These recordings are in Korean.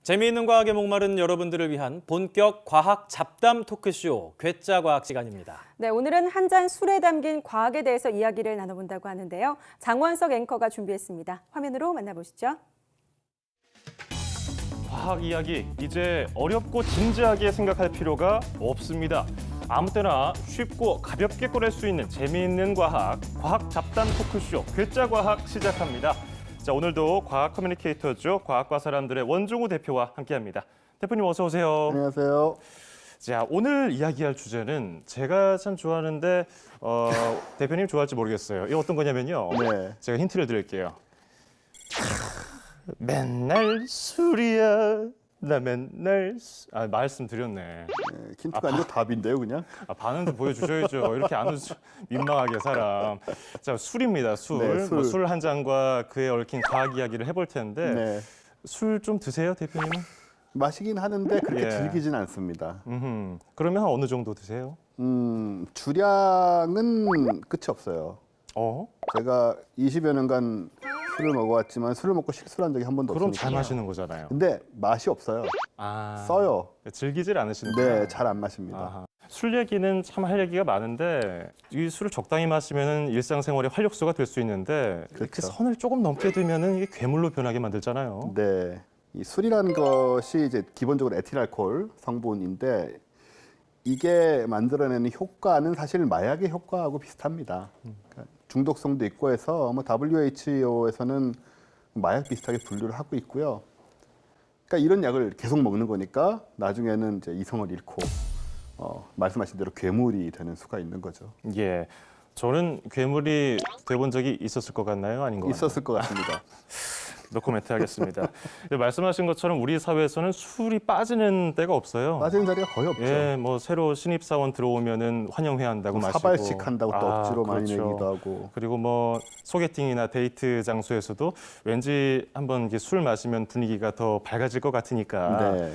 재미있는 과학에 목마른 여러분들을 위한 본격 과학 잡담 토크쇼 괴짜 과학 시간입니다. 네, 오늘은 한 잔 술에 담긴 과학에 대해서 이야기를 나눠본다고 하는데요. 장원석 앵커가 준비했습니다. 화면으로 만나보시죠. 과학 이야기, 이제 어렵고 진지하게 생각할 필요가 없습니다. 아무 때나 쉽고 가볍게 꺼낼 수 있는 재미있는 과학 잡담 토크쇼 괴짜 과학 시작합니다. 자, 오늘도 과학 커뮤니케이터죠. 과학과 사람들의 원종우 대표와 함께합니다. 대표님 어서 오세요. 안녕하세요. 자, 오늘 이야기할 주제는 제가 참 좋아하는데 대표님 좋아할지 모르겠어요. 이거 어떤 거냐면요. 네. 제가 힌트를 드릴게요. 맨날 술이야. 나 맨날 말씀드렸네. 네, 힌트가 아니고 답인데요, 그냥. 반응 좀 보여주셔야죠. 이렇게 안 웃어 민망하게 사람. 자, 술입니다. 술. 네, 술. 술 한 잔과 그에 얽힌 과학 이야기를 해볼 텐데 네. 술 좀 드세요, 대표님은? 마시긴 하는데 그렇게 예. 즐기진 않습니다. 그러면 어느 정도 드세요? 주량은 끝이 없어요. 어? 제가 20여 년간 술을 먹어왔지만 술을 먹고 실수한 적이 한 번도 그럼 없으니까. 잘 마시는 거잖아요. 근데 맛이 없어요. 아, 써요. 즐기질 않으시는구나. 네, 잘 안 마십니다. 아하. 술 얘기는 참 할 얘기가 많은데 이 술을 적당히 마시면 일상생활의 활력소가 될 수 있는데 이렇게 그렇죠. 선을 조금 넘게 두면은 이게 괴물로 변하게 만들잖아요. 네. 이 술이라는 것이 이제 기본적으로 에틸알코올 성분인데 이게 만들어내는 효과는 사실 마약의 효과하고 비슷합니다. 그러니까 중독성도 있고 해서 뭐 WHO에서는 마약 비슷하게 분류를 하고 있고요. 그러니까 이런 약을 계속 먹는 거니까 나중에는 이제 이성을 잃고 말씀하신 대로 괴물이 되는 수가 있는 거죠. 예, 저는 괴물이 돼본 적이 있었을 것 같나요? 아닌 것 같나요? 있었을 것 같습니다. 노코멘트 하겠습니다. 근데 말씀하신 것처럼 우리 사회에서는 술이 빠지는 때가 없어요. 빠지는 자리가 거의 없죠. 예, 뭐 새로 신입 사원 들어오면은 환영회 한다고 마시고 사발식 한다고 또 억지로 많이 그렇죠. 내기도 하고. 그리고 뭐 소개팅이나 데이트 장소에서도 왠지 한번 이렇게 술 마시면 분위기가 더 밝아질 것 같으니까 네.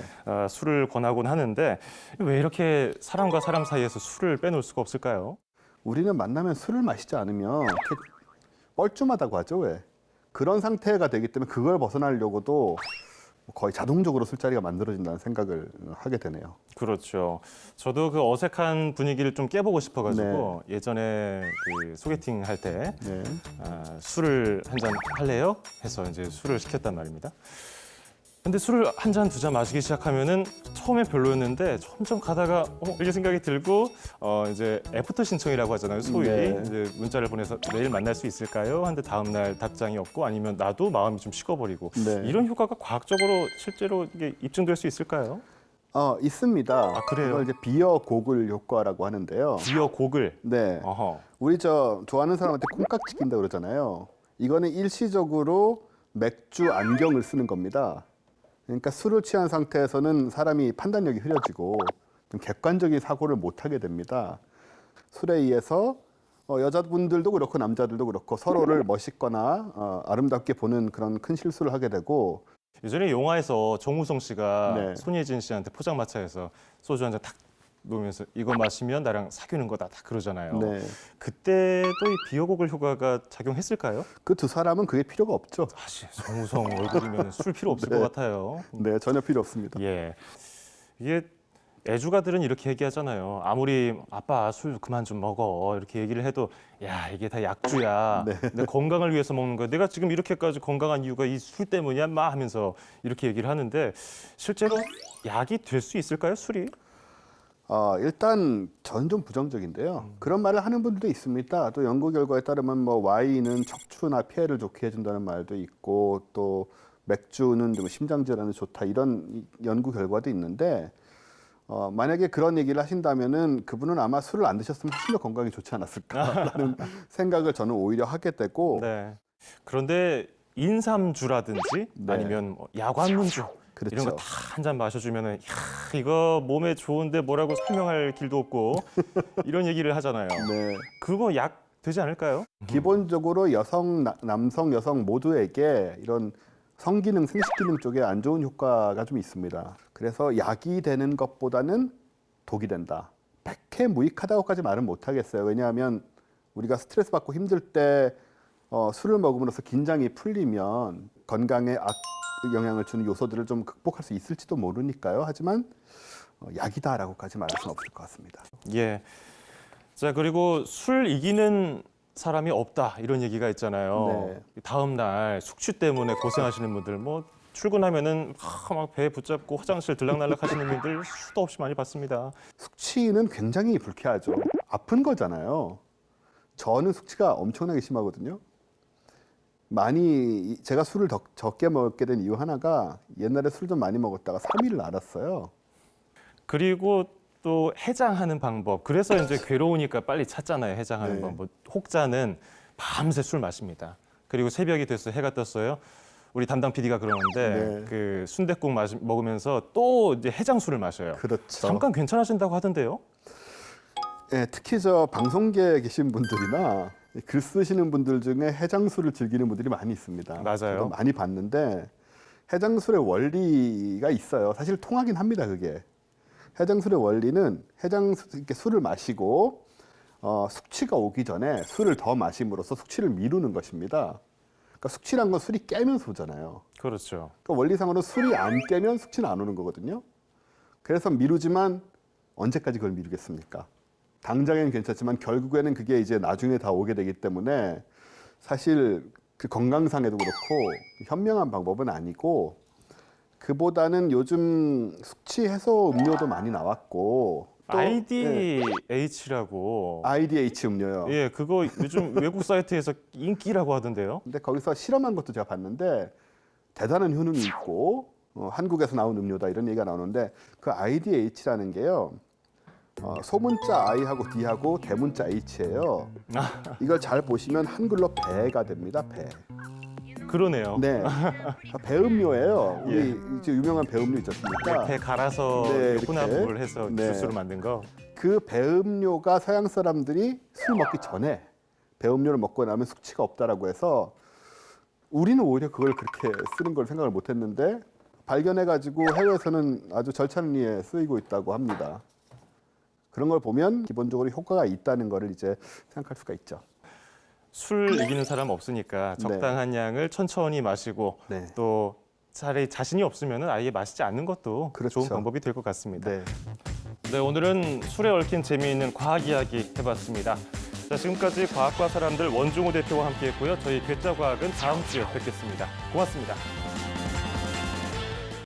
술을 권하곤 하는데 왜 이렇게 사람과 사람 사이에서 술을 빼놓을 수가 없을까요? 우리는 만나면 술을 마시지 않으면 이렇게 뻘쭘하다고 하죠, 왜? 그런 상태가 되기 때문에 그걸 벗어나려고도 거의 자동적으로 술자리가 만들어진다는 생각을 하게 되네요. 그렇죠. 저도 그 어색한 분위기를 좀 깨보고 싶어가지고 예전에 그 소개팅 할 때 네. 술을 한 잔 할래요? 해서 이제 술을 시켰단 말입니다. 근데 술을 한 잔, 두 잔 마시기 시작하면은 처음에 별로였는데 점점 가다가 이렇게 생각이 들고 이제 애프터 신청이라고 하잖아요. 소위 네. 이제 문자를 보내서 내일 만날 수 있을까요? 하는데 다음 날 답장이 없고 아니면 나도 마음이 좀 식어버리고 네. 이런 효과가 과학적으로 실제로 이게 입증될 수 있을까요? 있습니다. 아, 그래요? 이걸 이제 비어 고글 효과라고 하는데요. 비어 고글. 네. 어허. 우리 좋아하는 사람한테 콩깍지 낀다 그러잖아요. 이거는 일시적으로 맥주 안경을 쓰는 겁니다. 그러니까 술을 취한 상태에서는 사람이 판단력이 흐려지고 좀 객관적인 사고를 못 하게 됩니다. 술에 의해서 여자분들도 그렇고 남자들도 그렇고 서로를 멋있거나 아름답게 보는 그런 큰 실수를 하게 되고. 예전에 영화에서 정우성 씨가 네. 손예진 씨한테 포장마차에서 소주 한 잔 탁 놓으면서 이거 마시면 나랑 사귀는 거다 딱 그러잖아요. 네. 그때도 이 비어곡을 효과가 작용했을까요? 그 두 사람은 그게 필요가 없죠. 사실 정우성 얼굴이면 술 필요 없을 것 같아요. 네, 전혀 필요 없습니다. 예, 이게 애주가들은 이렇게 얘기하잖아요. 아무리 아빠 술 그만 좀 먹어 이렇게 얘기를 해도 야 이게 다 약주야. 네. 내 건강을 위해서 먹는 거야. 내가 지금 이렇게까지 건강한 이유가 이 술 때문이야, 마 하면서 이렇게 얘기를 하는데 실제로 약이 될 수 있을까요, 술이? 일단 저는 좀 부정적인데요. 그런 말을 하는 분들도 있습니다. 또 연구 결과에 따르면 뭐 와인은 척추나 폐를 좋게 해준다는 말도 있고 또 맥주는 좀 심장 질환에 좋다 이런 연구 결과도 있는데 만약에 그런 얘기를 하신다면은 그분은 아마 술을 안 드셨으면 훨씬 더 건강이 좋지 않았을까라는 생각을 저는 오히려 하게 되고. 네. 그런데 인삼주라든지 네. 아니면 뭐 야관문주 그렇죠. 이런 거 다 한 잔 마셔주면은 야 이거 몸에 좋은데 뭐라고 설명할 길도 없고 이런 얘기를 하잖아요. 네. 그거 약 되지 않을까요? 기본적으로 남성, 여성 모두에게 이런 성기능, 생식기능 쪽에 안 좋은 효과가 좀 있습니다. 그래서 약이 되는 것보다는 독이 된다. 100회 무익하다고까지 말은 못 하겠어요. 왜냐하면 우리가 스트레스 받고 힘들 때 술을 먹음으로써 긴장이 풀리면 건강에 영향을 주는 요소들을 좀 극복할 수 있을지도 모르니까요. 하지만 약이다라고까지 말할 수는 없을 것 같습니다. 예. 자, 그리고 술 이기는 사람이 없다 이런 얘기가 있잖아요. 네. 다음 날 숙취 때문에 고생하시는 분들 뭐 출근하면은 막 배 붙잡고 화장실 들락날락 하시는 분들 수도 없이 많이 봤습니다. 숙취는 굉장히 불쾌하죠. 아픈 거잖아요. 저는 숙취가 엄청나게 심하거든요. 제가 술을 적게 먹게 된 이유 하나가 옛날에 술 좀 많이 먹었다가 3일을 앓았어요. 그리고 또 해장하는 방법. 그래서 이제 괴로우니까 빨리 찾잖아요. 해장하는 네. 방법. 혹자는 밤새 술 마십니다. 그리고 새벽이 돼서 해가 떴어요. 우리 담당 PD가 그러는데 네. 그 순댓국 먹으면서 또 이제 해장술을 마셔요. 그렇죠. 잠깐 괜찮아진다고 하던데요. 예, 특히 저 방송계에 계신 분들이나 글 쓰시는 분들 중에 해장술을 즐기는 분들이 많이 있습니다. 맞아요. 저도 많이 봤는데 해장술의 원리가 있어요. 사실 통하긴 합니다. 그게 해장술의 원리는 이렇게 술을 마시고 숙취가 오기 전에 술을 더 마심으로써 숙취를 미루는 것입니다. 그러니까 숙취란 건 술이 깨면서 오잖아요. 그렇죠. 그러니까 원리상으로는 술이 안 깨면 숙취는 안 오는 거거든요. 그래서 미루지만 언제까지 그걸 미루겠습니까? 당장엔 괜찮지만 결국에는 그게 이제 나중에 다 오게 되기 때문에 사실 그 건강상에도 그렇고 현명한 방법은 아니고 그보다는 요즘 숙취 해소 음료도 많이 나왔고 또 IDH라고. IDH 음료요. 예, 그거 요즘 외국 사이트에서 인기라고 하던데요. 근데 거기서 실험한 것도 제가 봤는데 대단한 효능이 있고 한국에서 나온 음료다 이런 얘기가 나오는데 그 IDH라는 게요. 소문자 I하고 D하고 대문자 H예요. 이걸 잘 보시면 한글로 배가 됩니다. 배. 그러네요. 네. 배음료예요. 예. 우리 이제 유명한 배음료 있지 않습니까? 배 갈아서 네, 이렇게. 혼합을 해서 네. 주스로 만든 거. 그 배음료가 서양 사람들이 술 먹기 전에 배음료를 먹고 나면 숙취가 없다라고 해서 우리는 오히려 그걸 그렇게 쓰는 걸 생각을 못했는데 발견해가지고 해외에서는 아주 절찬리에 쓰이고 있다고 합니다. 그런 걸 보면 기본적으로 효과가 있다는 거를 이제 생각할 수가 있죠. 술 이기는 사람 없으니까 적당한 양을 천천히 마시고 네. 또 자신이 없으면 아예 마시지 않는 것도 그렇죠. 좋은 방법이 될 것 같습니다. 네. 네, 오늘은 술에 얽힌 재미있는 과학 이야기 해봤습니다. 자, 지금까지 과학과 사람들 원종호 대표와 함께했고요. 저희 괴짜 과학은 다음 주에 뵙겠습니다. 고맙습니다.